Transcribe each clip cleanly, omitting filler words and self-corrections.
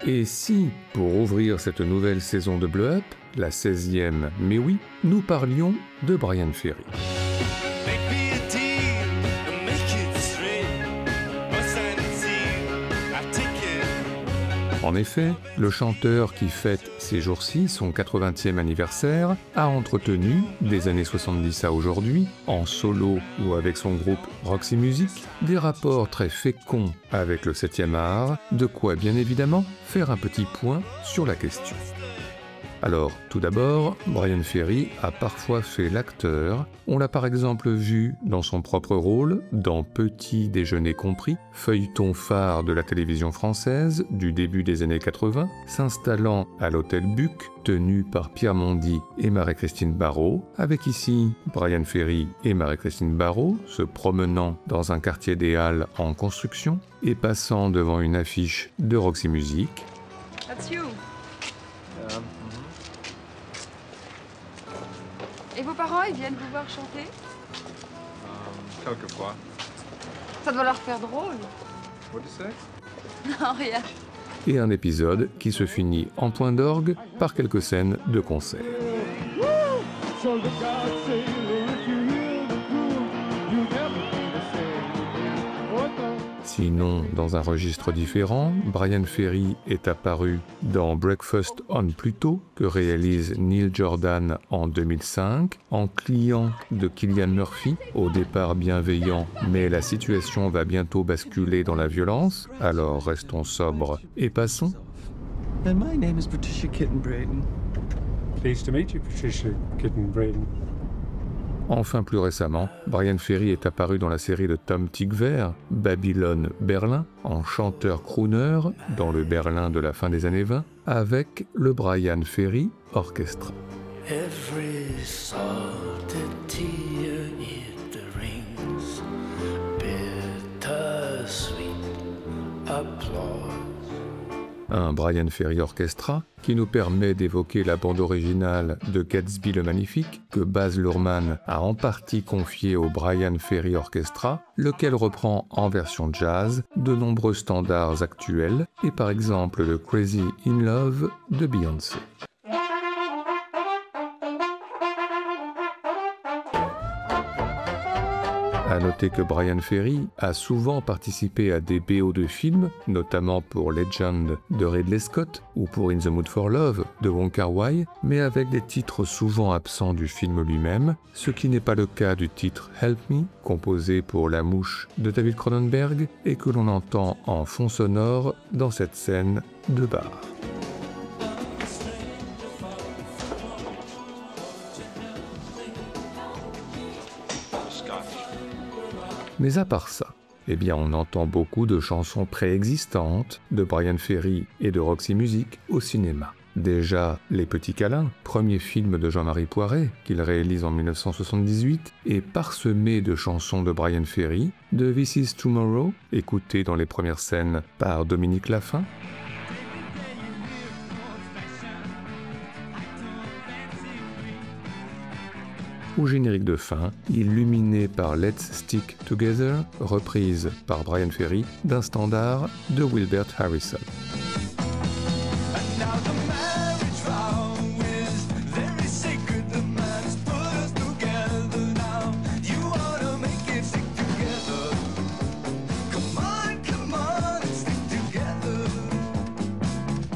Et si, pour ouvrir cette nouvelle saison de Blow Up, la 16e, mais oui, nous parlions de Bryan Ferry. En effet, le chanteur qui fête ces jours-ci son 80e anniversaire a entretenu, des années 70 à aujourd'hui, en solo ou avec son groupe Roxy Music, des rapports très féconds avec le 7e art, de quoi bien évidemment faire un petit point sur la question. Alors, tout d'abord, Bryan Ferry a parfois fait l'acteur. On l'a par exemple vu dans son propre rôle, dans Petit déjeuner compris, feuilleton phare de la télévision française du début des années 80, s'installant à l'hôtel Buc, tenu par Pierre Mondy et Marie-Christine Barrault, avec ici Bryan Ferry et Marie-Christine Barrault se promenant dans un quartier des Halles en construction et passant devant une affiche de Roxy Music. That's you. Et vos parents, ils viennent vous voir chanter? Quelquefois. Ça doit leur faire drôle. What do you say? Non, rien. Et un épisode qui se finit en point d'orgue par quelques scènes de concert. Sinon, dans un registre différent, Bryan Ferry est apparu dans Breakfast on Pluto, que réalise Neil Jordan en 2005, en client de Cillian Murphy, au départ bienveillant, mais la situation va bientôt basculer dans la violence, alors restons sobres et passons. And my name is Patricia Kitten-Brayton. Pleased to meet you, Patricia Kitten-Brayton. Enfin, plus récemment, Bryan Ferry est apparu dans la série de Tom Tykwer, Babylone Berlin, en chanteur-crooner dans le Berlin de la fin des années 20, avec le Bryan Ferry Orchestra. Every salted tear it rings, bittersweet applause. Un Bryan Ferry Orchestra qui nous permet d'évoquer la bande originale de Gatsby le Magnifique que Baz Luhrmann a en partie confiée au Bryan Ferry Orchestra, lequel reprend en version jazz de nombreux standards actuels et par exemple le Crazy in Love de Beyoncé. À noter que Bryan Ferry a souvent participé à des BO de films, notamment pour Legend de Ridley Scott ou pour In the Mood for Love de Wong Kar-wai, mais avec des titres souvent absents du film lui-même, ce qui n'est pas le cas du titre Help Me, composé pour La Mouche de David Cronenberg et que l'on entend en fond sonore dans cette scène de bar. Mais à part ça, eh bien on entend beaucoup de chansons préexistantes de Bryan Ferry et de Roxy Music au cinéma. Déjà Les Petits Câlins, premier film de Jean-Marie Poiret qu'il réalise en 1978, est parsemé de chansons de Bryan Ferry, de This Is Tomorrow, écouté dans les premières scènes par Dominique Laffin, ou générique de fin, illuminé par Let's Stick Together, reprise par Bryan Ferry d'un standard de Wilbert Harrison.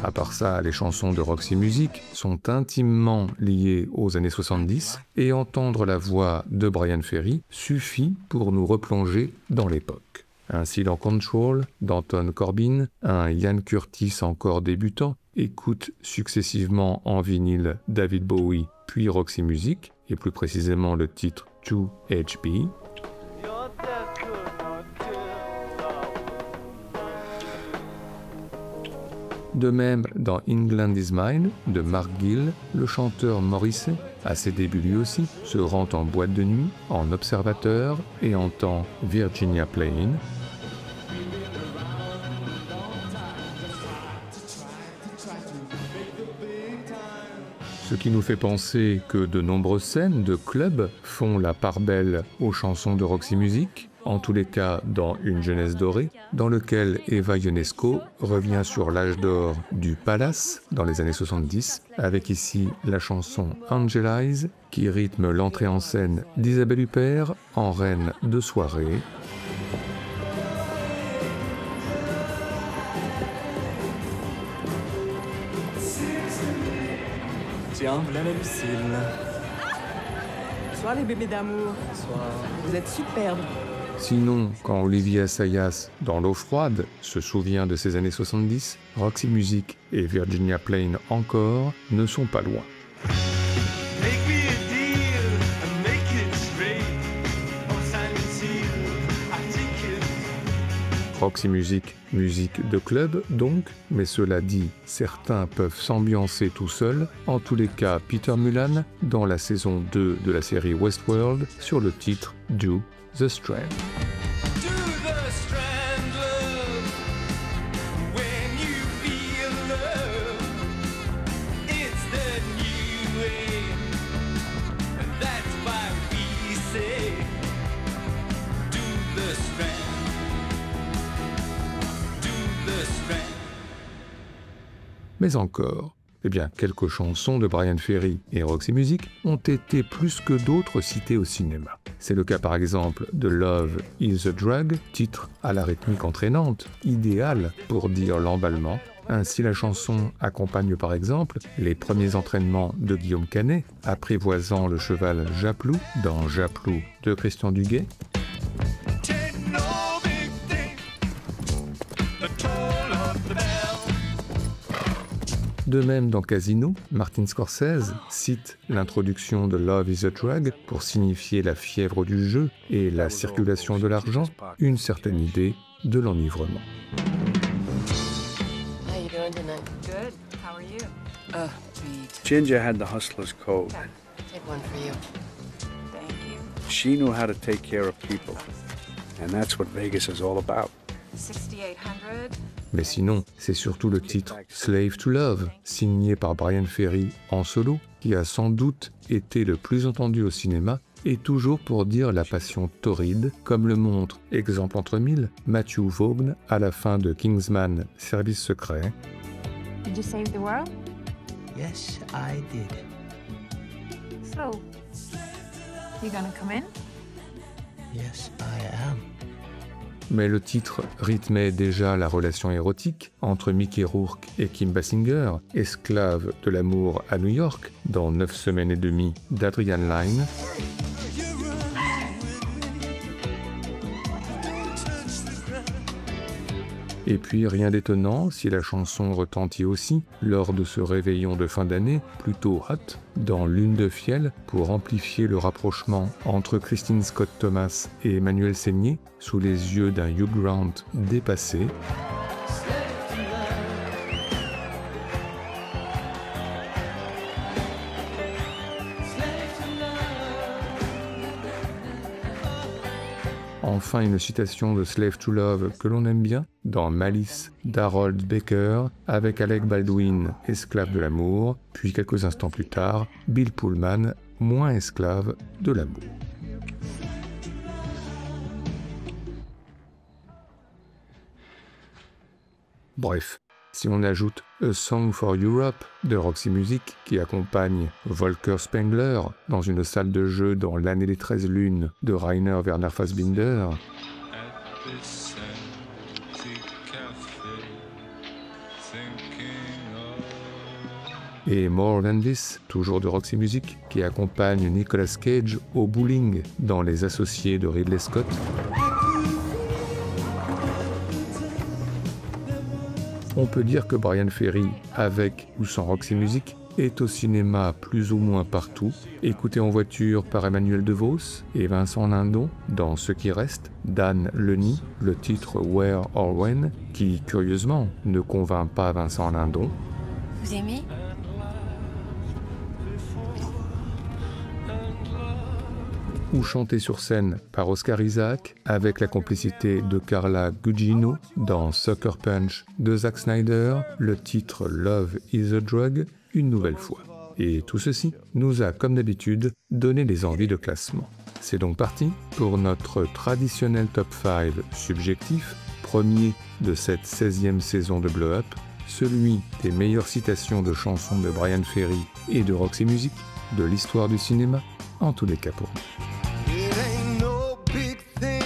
À part ça, les chansons de Roxy Music sont intimement liées aux années 70 et entendre la voix de Bryan Ferry suffit pour nous replonger dans l'époque. Ainsi dans Control, d'Anton Corbijn, un Ian Curtis encore débutant écoute successivement en vinyle David Bowie puis Roxy Music et plus précisément le titre 2HB. De même, dans England is Mine, de Mark Gill, le chanteur Morrissey, à ses débuts lui aussi, se rend en boîte de nuit, en observateur, et entend Virginia Plain. Ce qui nous fait penser que de nombreuses scènes de club font la part belle aux chansons de Roxy Music, en tous les cas dans Une jeunesse dorée, dans lequel Eva Ionesco revient sur l'âge d'or du Palace dans les années 70, avec ici la chanson Angelize, qui rythme l'entrée en scène d'Isabelle Huppert en reine de soirée. Tiens, voilà la Lucille. Bonsoir les bébés d'amour. Bonsoir. Vous êtes superbes. Sinon, quand Olivier Assayas, dans L'eau froide, se souvient de ces années 70, Roxy Music et Virginia Plain encore ne sont pas loin. Roxy Music, musique de club donc, mais cela dit, certains peuvent s'ambiancer tout seuls, en tous les cas Peter Mullan, dans la saison 2 de la série Westworld, sur le titre Do the Strand. Mais encore, eh bien, quelques chansons de Bryan Ferry et Roxy Music ont été plus que d'autres citées au cinéma. C'est le cas par exemple de Love is a Drug, titre à la rythmique entraînante, idéal pour dire l'emballement. Ainsi, la chanson accompagne par exemple les premiers entraînements de Guillaume Canet, apprivoisant le cheval Japlou dans Japlou de Christian Duguay. De même, dans Casino, Martin Scorsese cite l'introduction de Love is a Drug pour signifier la fièvre du jeu et la circulation de l'argent, une certaine idée de l'enivrement. How you doing tonight? Good. How are you? Beat. Ginger had the hustler's code. Take one for you. Thank you. She knew how to take care of people. And that's what Vegas is all about. 6800. Mais sinon, c'est surtout le titre Slave to Love, signé par Bryan Ferry en solo, qui a sans doute été le plus entendu au cinéma, et toujours pour dire la passion torride, comme le montre, exemple entre mille, Matthew Vaughn à la fin de Kingsman Service secret. Did you save the world? Yes, I did. So, you gonna come in? Yes, I am. Mais le titre rythmait déjà la relation érotique entre Mickey Rourke et Kim Basinger, esclave de l'amour à New York, dans 9 semaines et demie d'Adrian Lyne. Et puis rien d'étonnant si la chanson retentit aussi lors de ce réveillon de fin d'année, plutôt hot, dans Lune de fiel, pour amplifier le rapprochement entre Christine Scott Thomas et Emmanuel Seigner, sous les yeux d'un Hugh Grant dépassé. Enfin, une citation de Slave to Love que l'on aime bien, dans Malice d'Harold Baker, avec Alec Baldwin, esclave de l'amour, puis quelques instants plus tard, Bill Pullman, moins esclave de l'amour. Bref, si on ajoute A Song for Europe de Roxy Music qui accompagne Volker Spengler dans une salle de jeu dans L'année des 13 lunes de Rainer Werner Fassbinder, et More Than This, toujours de Roxy Music, qui accompagne Nicolas Cage au bowling dans Les Associés de Ridley Scott, on peut dire que Bryan Ferry, avec ou sans Roxy Music, est au cinéma plus ou moins partout, écouté en voiture par Emmanuel DeVos et Vincent Lindon dans Ce qui reste, d'Anne Lenny, le titre Where or When, qui curieusement ne convainc pas Vincent Lindon. Vous aimez? Ou chanté sur scène par Oscar Isaac avec la complicité de Carla Gugino dans Sucker Punch de Zack Snyder, le titre Love is a Drug une nouvelle fois. Et tout ceci nous a, comme d'habitude, donné des envies de classement. C'est donc parti pour notre traditionnel top 5 subjectif, premier de cette 16e saison de Blow Up, celui des meilleures citations de chansons de Bryan Ferry et de Roxy Music de l'histoire du cinéma, en tous les cas pour nous. It ain't no big thing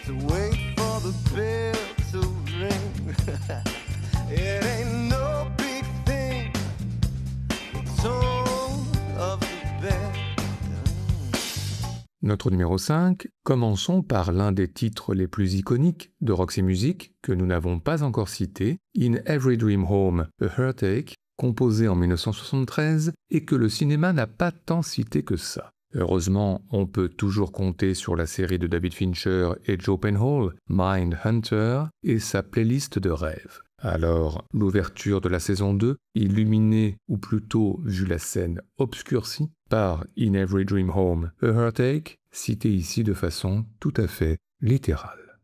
to wait for the bell to ring. It ain't no big thing, the tone of the bell. Notre numéro 5, commençons par l'un des titres les plus iconiques de Roxy Music que nous n'avons pas encore cité, In Every Dream Home, A Heartache, composé en 1973 et que le cinéma n'a pas tant cité que ça. Heureusement, on peut toujours compter sur la série de David Fincher et Joe Penhall, Mindhunter, et sa playlist de rêves. Alors, l'ouverture de la saison 2, illuminée, ou plutôt vu la scène obscurcie, par In Every Dream Home, A Heartache, citée ici de façon tout à fait littérale.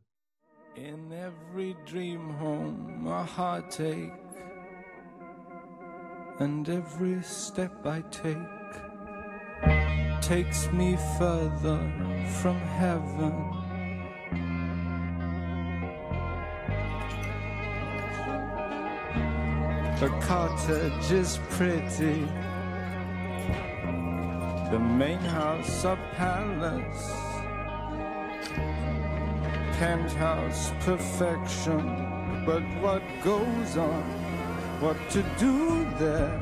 In every dream home, a heartache, and every step I take takes me further from heaven. The cottage is pretty, the main house a palace, penthouse perfection, but what goes on, what to do there,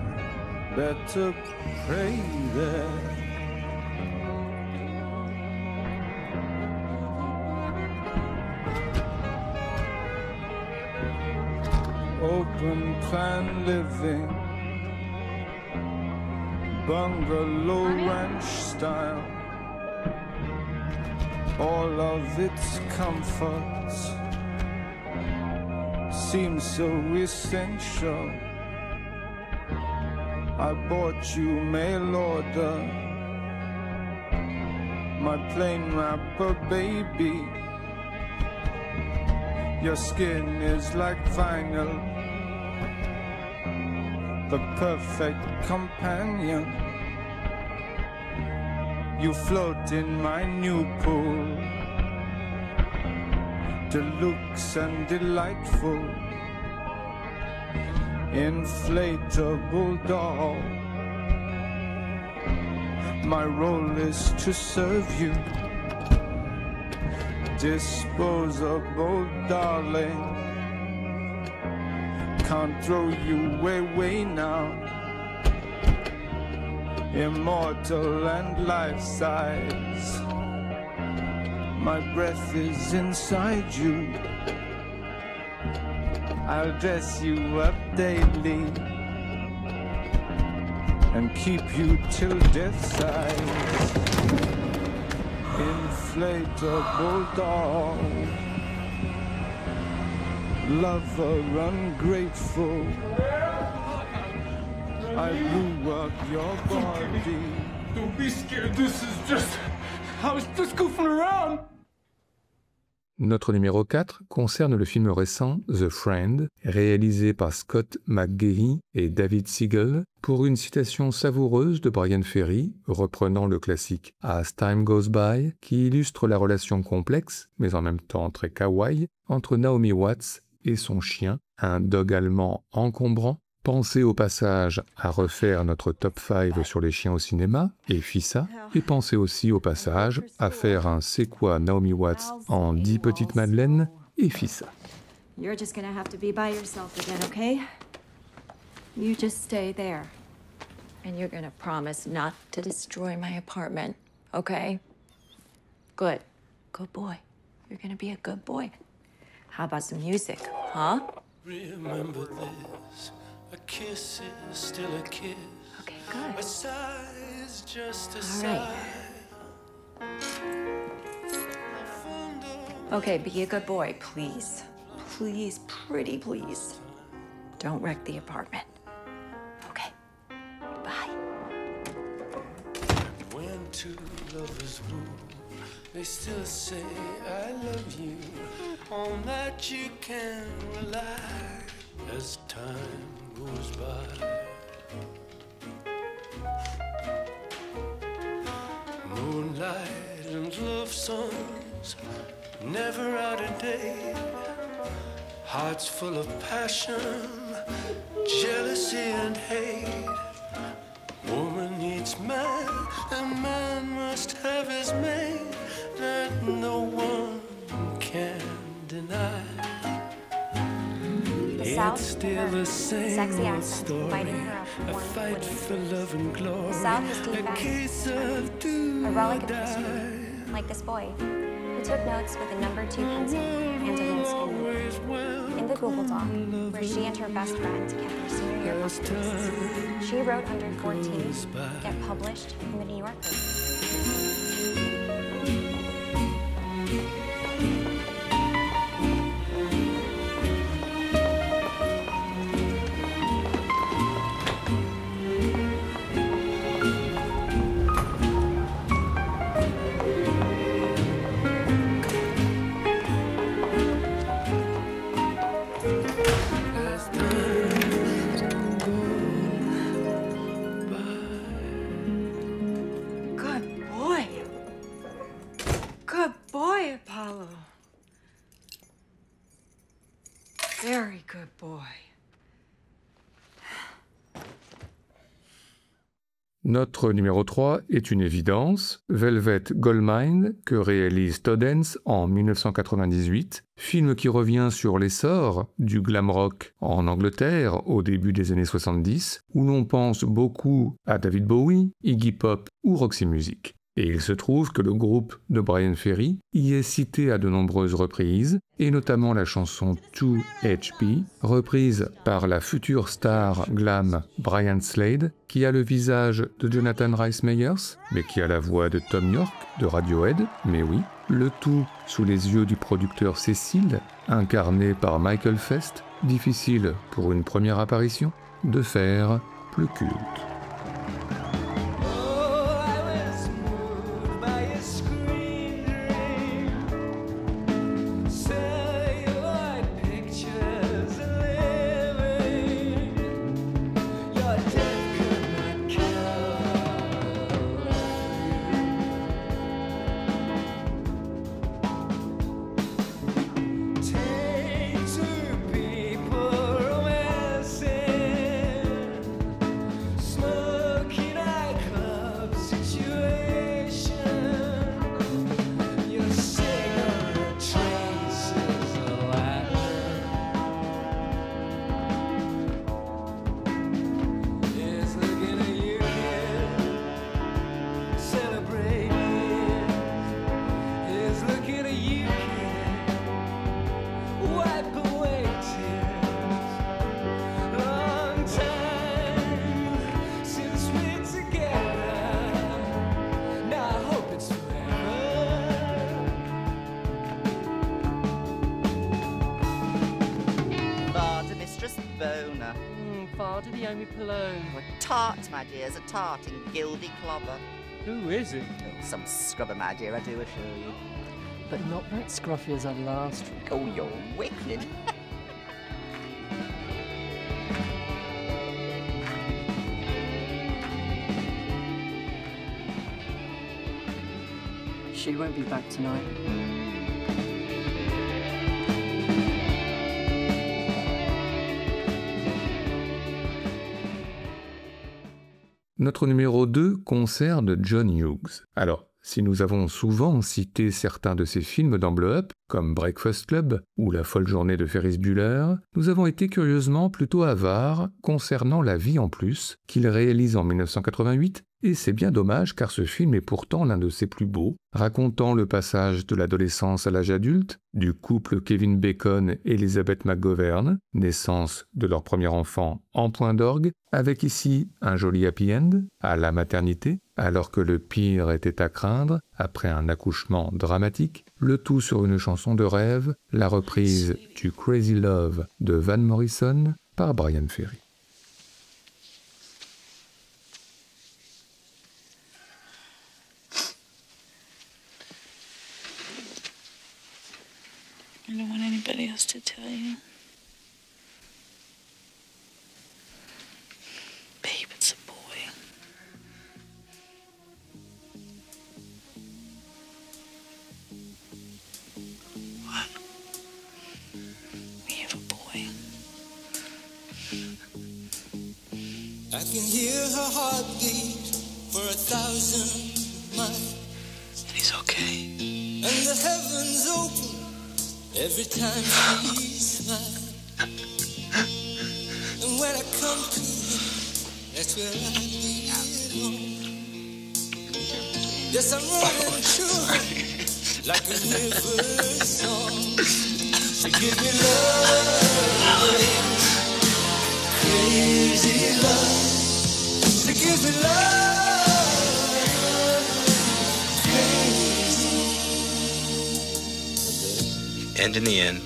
better pray there. Open plan living, bungalow ranch style, all of its comforts seem so essential. I bought you mail order, my plain wrapper baby. Your skin is like vinyl, the perfect companion. You float in my new pool, deluxe and delightful, inflatable doll. My role is to serve you, disposable darling. Can't throw you away now, immortal and life-size. My breath is inside you, I'll dress you up daily and keep you till death size. Inflatable doll, lover ungrateful, I blew up your body. Don't be scared, this is just... I was just goofing around. Notre numéro 4 concerne le film récent The Friend, réalisé par Scott McGahey et David Siegel, pour une citation savoureuse de Bryan Ferry, reprenant le classique As Time Goes By, qui illustre la relation complexe, mais en même temps très kawaii, entre Naomi Watts et son chien, un dog allemand encombrant. Pensez au passage à refaire notre top 5 sur les chiens au cinéma, et Fissa, et pensez aussi au passage à faire un C'est quoi Naomi Watts en 10 petites madeleines, et Fissa. You're just gonna have to be by yourself again, okay? You just stay there. And you're gonna promise not to destroy my apartment, okay? Good. Good boy. You're gonna be a good boy. How about some music, huh? Remember this, a kiss is still a kiss. Okay, good. A sigh is just a All sigh. right. Okay, be a good boy, please. Please, pretty please. Don't wreck the apartment. Okay. Bye. When two lovers woo, they still say I love you. On that you can rely as time goes by. No moonlight and love songs, never out of date. Hearts full of passion, jealousy and hate. Woman needs man, and man must have his mate, that no one can deny. The South, It's still the same sexy old accent, story. inviting her A up fight for love and glory. The South is A Steve case Bannon, of do a relic of or history, die. like this boy, who took notes with a number 2 pencil and a Winston in the Google Doc, where she and her best friend kept their senior year updates. She wrote under 14, get published in the New Yorker. Good boy, Apollo. Very good boy. Notre numéro 3 est une évidence, Velvet Goldmine, que réalise Todd Haynes en 1998, film qui revient sur l'essor du glam rock en Angleterre au début des années 70, où l'on pense beaucoup à David Bowie, Iggy Pop ou Roxy Music. Et il se trouve que le groupe de Bryan Ferry y est cité à de nombreuses reprises, et notamment la chanson 2HP, reprise par la future star glam Brian Slade, qui a le visage de Jonathan Rhys Meyers, mais qui a la voix de Thom Yorke de Radiohead, mais oui, le tout sous les yeux du producteur Cécile, incarné par Michael Fest, difficile pour une première apparition de faire plus culte. To the Amy Palone. Oh, a tart, my dears, a tart in gildy clobber. Who is it? Oh, some scrubber, my dear, I do assure you. But not that scruffy as our last week. Oh, you're wicked. She won't be back tonight. Notre numéro 2 concerne John Hughes. Alors, si nous avons souvent cité certains de ses films dans Blow Up, comme Breakfast Club ou La folle journée de Ferris Bueller, nous avons été curieusement plutôt avares concernant La vie en plus, qu'il réalise en 1988, et c'est bien dommage car ce film est pourtant l'un de ses plus beaux, racontant le passage de l'adolescence à l'âge adulte, du couple Kevin Bacon et Elizabeth McGovern, naissance de leur premier enfant en point d'orgue, avec ici un joli happy end à la maternité, alors que le pire était à craindre après un accouchement dramatique, le tout sur une chanson de rêve, la reprise du Crazy Love de Van Morrison par Bryan Ferry. I don't want anybody else to tell you. Babe, it's a boy. I can hear her heartbeat for 1,000 miles. And he's okay. And the heavens open every time she smiles. And when I come to him, that's where I belong. Yes, I'm running through like a river song. She gives me love, crazy love. She gives me love, crazy. And in the end,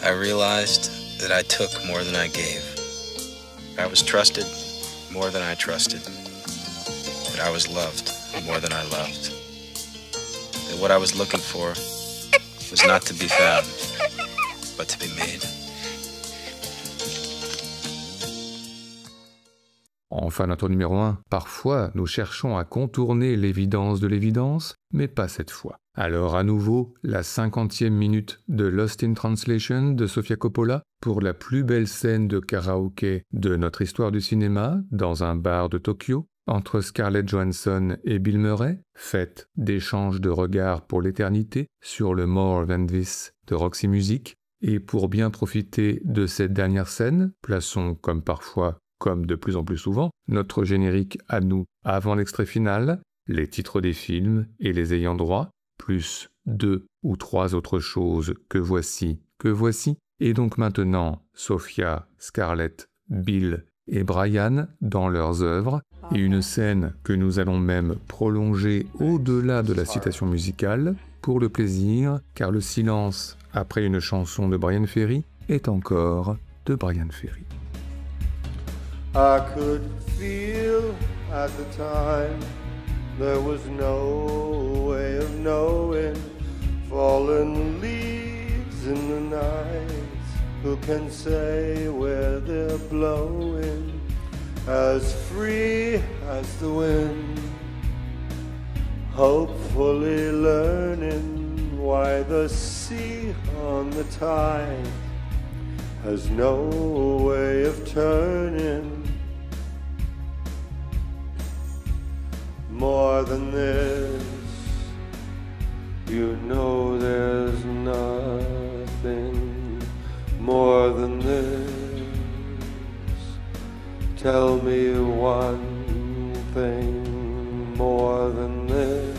I realized that I took more than I gave. I was trusted more than I trusted. That I was loved more than I loved. That what I was looking for was not to be found, but to be made. Enfin, notre numéro 1. Parfois, nous cherchons à contourner l'évidence de l'évidence, mais pas cette fois. Alors à nouveau, la 50e minute de Lost in Translation de Sofia Coppola pour la plus belle scène de karaoké de notre histoire du cinéma dans un bar de Tokyo, entre Scarlett Johansson et Bill Murray, faite d'échanges de regards pour l'éternité sur le More Than This de Roxy Music. Et pour bien profiter de cette dernière scène, plaçons comme parfois, comme de plus en plus souvent, notre générique à nous avant l'extrait final, les titres des films et les ayants droit, plus 2 ou 3 autres choses que voici. Et donc maintenant, Sofia, Scarlett, Bill et Brian dans leurs œuvres, et une scène que nous allons même prolonger au-delà de la citation musicale, pour le plaisir, car le silence après une chanson de Brian Ferry est encore de Brian Ferry. I could feel at the time there was no way of knowing. Fallen leaves in the night, who can say where they're blowing? As free as the wind, hopefully learning why the sea on the tide has no way of turning. More than this, you know there's nothing more than this. Tell me one thing more than this.